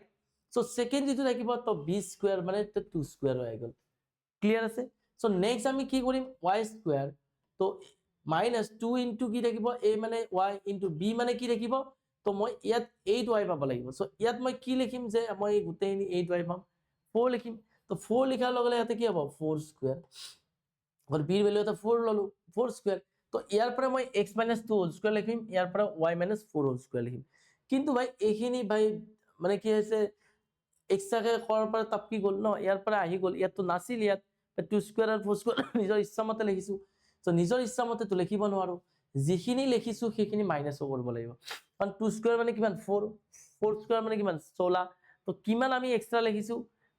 সো সেকেন্ড যেটো থাকিব তো b স্কয়ার মানে তো 2 স্কয়ার হৈ গল ক্লিয়ার আছে সো নেক্সট আমি কি কৰিম y স্কয়ার তো মাইনাস 2 ইনটু কি থাকিব a মানে y ইনটু b মানে কি থাকিব তো মই ইয়াত 8y পাব লাগিব সো ইয়াত মই কি লিখিম যে মই গুটেইনি 8y পাম 4 লিখিম তো 4 লিখাৰ লগে লগে ইয়াতে কি হ'ব 4 স্কয়াৰ और b ভ্যালু এটা 4 ললো 4 স্কয়াৰ তো ইয়াৰ পৰা মই x 2 হোল স্কয়াৰ লিখিম ইয়াৰ পৰা y 4 হোল স্কয়ার লিখিম কিন্তু ভাই এইখিনি ভাই মানে কি হৈছে x টাকে কৰাৰ পৰা তাপকি গল ন ইয়াৰ পৰা আহি গল ইয়াত তো নাছিল ইয়াত 2 স্কয়াৰ আৰু 4 স্কয়াৰ নিজৰ ইচ্ছামতে লিখিছো তো নিজৰ ইচ্ছামতে তো লিখিব নোৱাৰো যিখিনি লিখিছো সেইখিনি মাইনাস কৰিব লাগিব কাৰণ 2 স্কয়ার মানে কিমান 4 4 স্কয়ার মানে কিমান 16 তো কিমান আমি এক্সট্রা লিখিছো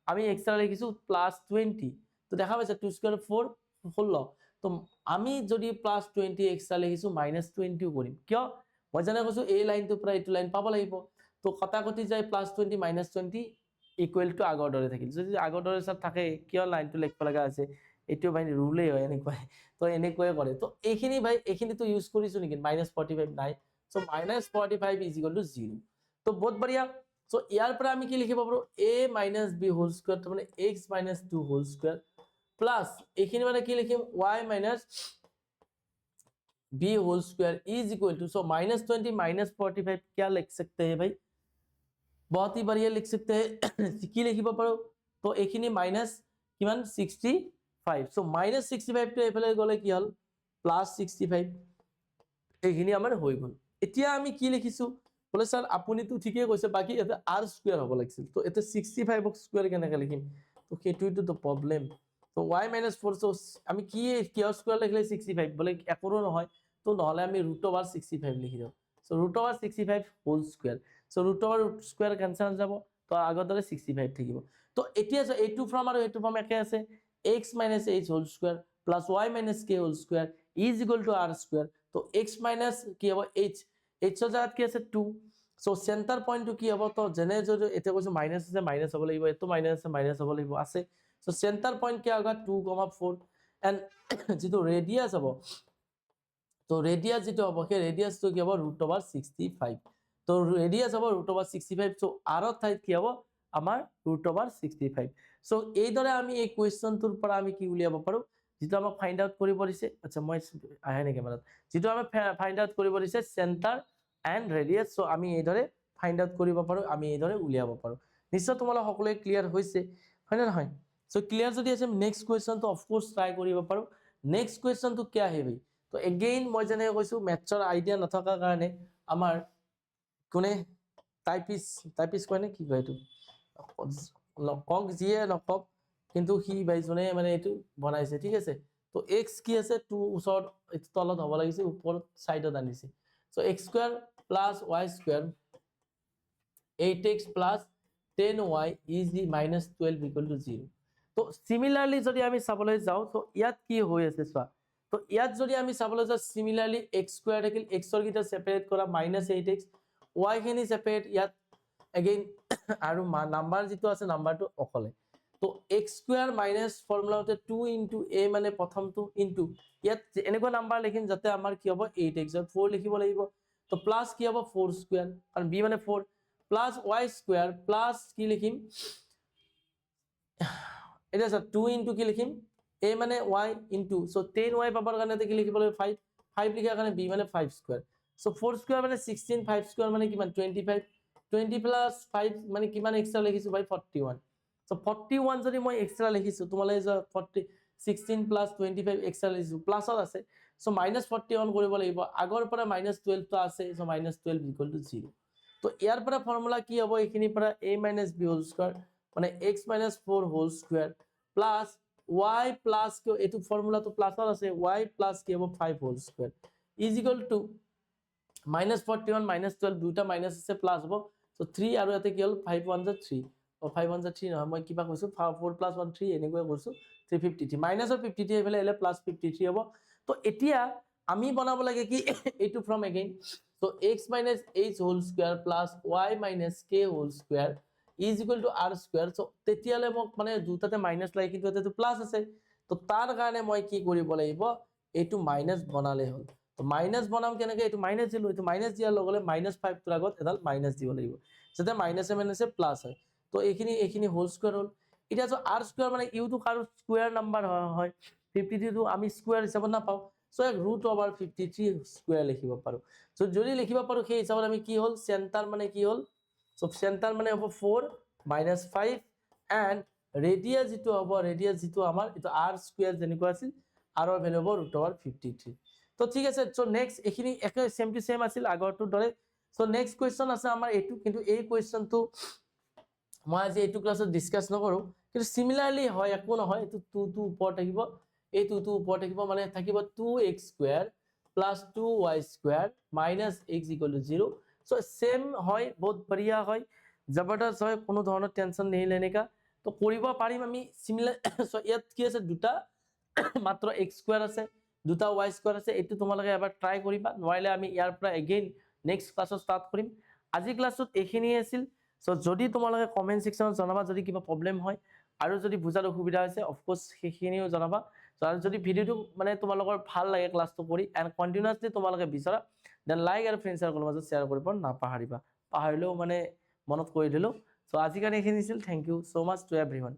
আমি এক্সট্রা লিখিছো +20 তো দেখা পাইছে 2 স্কয়ার 4 16 তো আমি যদি +20 এক্সট্রা লিখিছো -20 কৰিম কিয় মই জানা কৈছো এই লাইনটো পৰা এইটো লাইন পাব লাগিব তো কটাকটি যায় +20 -20 ইকুৱেল টু আগৰ দৰে থাকিল যদি আগৰ দৰে সব থাকে কিয় লাইনটো লিখিব লগা আছে এটো ভাই ৰুলে হয় এনেকৈ তো এনেকৈ কৰে তো এইখিনি ভাই এইখিনি তো ইউজ কৰিছো নেকি -45 নাই সো -45 is equal to 0 তো বহুত বঢ়িয়া সো ইয়াৰ পৰা আমি কি লিখিব পাৰো a - b হোল স্কয়ার তো মানে x - 2 হোল স্কয়ার প্লাস এইখিনি মানে কি লিখিম y - b whole square is equal to so -20 -45 क्या लिख सकते हैं भाई बहुत ही बढ़िया लिख सकते हैं কি লিখিব পাৰো তো এইখিনি মাইনাস কিমান 65 সো -65 টো এফালে গলে কি হল +65 এইখিনি আমাৰ হৈ গল এতিয়া আমি কি লিখিছো বলে স্যার আপুনি তো ঠিকই কৈছে বাকি এটা r স্কয়ার হ'ব লাগিছিল তো এটা 65 ক স্কয়ার কেনেকৈ লিখিম তো সেইটোইটো তো প্ৰবলেম তো y - 4 সো আমি কি কিহৰ স্কয়াৰ লিখলে 65 বলে একৰো নহয় তো নহলে আমি √65 লিখি দাও so √65 whole square so √, square cancel যাব তো আগৰ দৰে 65 থাকিব তো এতিয়া এইটো ফৰ্ম আৰু এইটো ফৰ্ম একে আছে x - h whole square plus y - k whole square is equal to r square তো x কি হ'ব h h ৰ জায়গাত কি আছে 2 সো সেন্টার পয়েন্টটো কি হ'ব তো জেনে যদি এটা কৈছো মাইনাস আছে মাইনাস হ'ব লাগিব এটো মাইনাস আছে মাইনাস হ'ব লাগিব আছে সো সেন্টার পয়েন্ট কি আগা 2,4 এন্ড যেটো ৰেডিয়াস হ'ব তো ৰেডিয়াস যেটো হ'ব সেই ৰেডিয়াসটো কি হ'ব √65 তো ৰেডিয়াস হ'ব √65 সো r ৰ ঠাইত কি হ'ব আমাৰ √65 সো এই দৰে আমি এই কোৱেশ্চনটোৰ পৰা আমি কি উলিয়াব পাৰো যেটো আমাক ফাইন্ড আউট কৰিব দিছে আচ্ছা মই আহে নে কেমেৰাত যেটো আমি ফাইন্ড আউট কৰিব দিছে সেন্টাৰ এন্ড ৰেডিয়াস সো আমি এই দৰে ফাইন্ড আউট কৰিব পাৰো আমি এই দৰে উলিয়াব পাৰো নিশ্চয় তোমালোক সকলোৱে ক্লিয়াৰ হৈছে হয় না নহয় সো ক্লিয়াৰ যদি আছে নেক্সট কোৱেশ্চন তো অফ কোৰ্স ট্ৰাই কৰিব পাৰো নেক্সট কোৱেশ্চন তো কি আহিবি তো এগেইন মই জানে কৈছো ম্যাথছৰ আইডিয়া নথকা কাৰণে আমাৰ কোনে টাইপিস কয় নে কি কয় এটো কক যিয়ে নকক কিন্তু হি বাইজনে মানে এটো বনাইছে ঠিক আছে তো x কি আছে 2 ওচৰত তলত হ'ব লাগিছে ওপৰত সাইডত আনিছে so x square plus y square 8x plus 10y is the minus 12 equal to 0. তো similarly যদি আমি চাবলৈ যাওঁ তো ইয়াত কি হৈ আছে চোৱা তো ইয়াত যদি আমি চাবলৈ যাওঁ similarly x square থাকিল x ৰ কিটা সেপাৰেট কৰা minus 8x y খিনি সেপাৰেট ইয়াত again আৰু নাম্বাৰ যেটো আছে নাম্বাৰটো অকলে তো x square minus ফৰ্মুলাতে 2 into a মানে প্ৰথমটো into ইয়াত এনেকুৱা নাম্বাৰ লিখিম যাতে আমাৰ কি হ'ব 8x 4 লিখিব লাগিব তো প্লাস কি হ'ব 4 স্কয়ার কারণ b মানে 4 প্লাস y স্কয়ার প্লাস কি লিখিম এটা স্যার 2 into কি লিখিম a মানে y into so 10y পাবৰ কাৰণে কি লিখিব লাগিব 5 5 লিখাৰ কাৰণে b মানে 5 স্কয়ার so 4 স্কয়ার মানে 16 5 স্কয়ার মানে কিমান 25 20 plus 5 মানে কিমান এক্সট্ৰা লিখিছো ভাই 41 so 41 যদি মই এক্সট্ৰা লিখিছো তোমালে 40 16 plus 25 এক্সট্ৰা লিখিছো প্লাসত আছে so minus 41 কৰিব লাগিব আগৰ পৰা minus 12 টো আছে so minus 12 equal to 0 তো ইয়াৰ পৰা ফৰ্মুলা কি হ'ব এখিনি পৰা a minus b whole square মানে x minus 4 whole square plus y plus কি এটো ফৰ্মুলা তো প্লাসত আছে y plus কি হ'ব 5 whole square is equal to minus 41 minus 12 দুটা minus আছে plus হ'ব so 3 আৰু এতে কি হ'ল 5 1 3 or 5 1 3 নহয় মই কিবা কৈছো 4 plus 1 3 এনেকৈ কৈছো 353 minus of 53 এফালে এলে plus 53 হ'ব তো এতিয়া আমি বনাব লাগে কি এইটো from again so x minus h whole square plus y minus k whole square is equal to r square so তেতিয়ালে মোক মানে দুটাতে মাইনাস লাগে কিন্তু এতে প্লাস আছে তো তাৰ কাৰণে মই কি কৰিব লাগিব এইটো মাইনাস বনালে হ'ল তো মাইনাস বনাম কেনেকৈ এইটো মাইনাস দিলো এইটো মাইনাস দিয়াৰ লগে লগে -5 ৰ আগত এডাল মাইনাস দিব লাগিব যেতে মাইনাসে মাইনাসে প্লাস হয় তো এইখিনি হোল স্কয়ার হল এটা যে r স্কয়ার মানে ইউ টু কার স্কয়ার নাম্বার হয় 53 তো আমি স্কয়ার হিসাবত না পাও সো এক √53 স্কয়ার লিখিব পাৰো সো যদি লিখিব পাৰো সেই হিসাবত আমি কি হল সেন্টার মানে কি হল সো সেন্টার মানে হ'ব 4 - 5 এন্ড রেডিয়াস যেটো হ'ব রেডিয়াস যেটো আমাৰ এটো r স্কয়াৰ যেনেকুৱা আছিল r ৰ ভ্যালু হ'ব √53 তো ঠিক আছে সো নেক্সট এখিনি একে সেম টু সেম আছিল আগৰটো দৰে সো নেক্সট কোৱেশ্চন আছে আমাৰ এটো কিন্তু এই কোৱেশ্চনটো মই আজি এইটো ক্লাছত ডিসকাস নকৰো কিন্তু সিমিলাৰলি হয় একো নহয় এটো 2 ওপৰ থাকিব এই 2 ওপৰ থাকিব মানে থাকিব 2x² + 2y² - x = 0 so same হয় বহুত বঢ়িয়া হয় জবৰদস্ত হয় কোনো ধৰণৰ টেনচন নেই लेने का তো কৰিব পাৰিম আমি সিমিলাৰ সো ইয়াত কি আছে দুটা মাত্ৰ x² আছে দুটা y² আছে এটো তোমালোকে এবাৰ ট্ৰাই কৰিবা নইলে আমি ইয়াৰ পৰা এগেইন নেক্সট ক্লাছত স্টাৰ্ট কৰিম আজি ক্লাছত এখিনি আছিল সো যদি তোমালোকে কমেন্ট সেকশনত জনাবা যদি কিবা প্ৰবলেম হয় আৰু যদি বুজাৰ অসুবিধা হৈছে অফ কোৰ্স সেইখিনিও জনাবা সো আৰু যদি ভিডিওটো মানে তোমালোকৰ ভাল লাগে ক্লাছটো কৰি এন্ড কন্টিনিউয়াসলি তোমালোকে বিচাৰা দেন লাইক আৰু ফ্ৰেন্ড সাৰ্কলৰ মাজত শেয়াৰ কৰিব নাপাহৰিবা পাহৰিলেও মানে মনত কৰি দিলো সো আজি কাৰণে এইখিনি আছিল থ্যাংক ইউ সো মাচ টু এভৰিওয়ান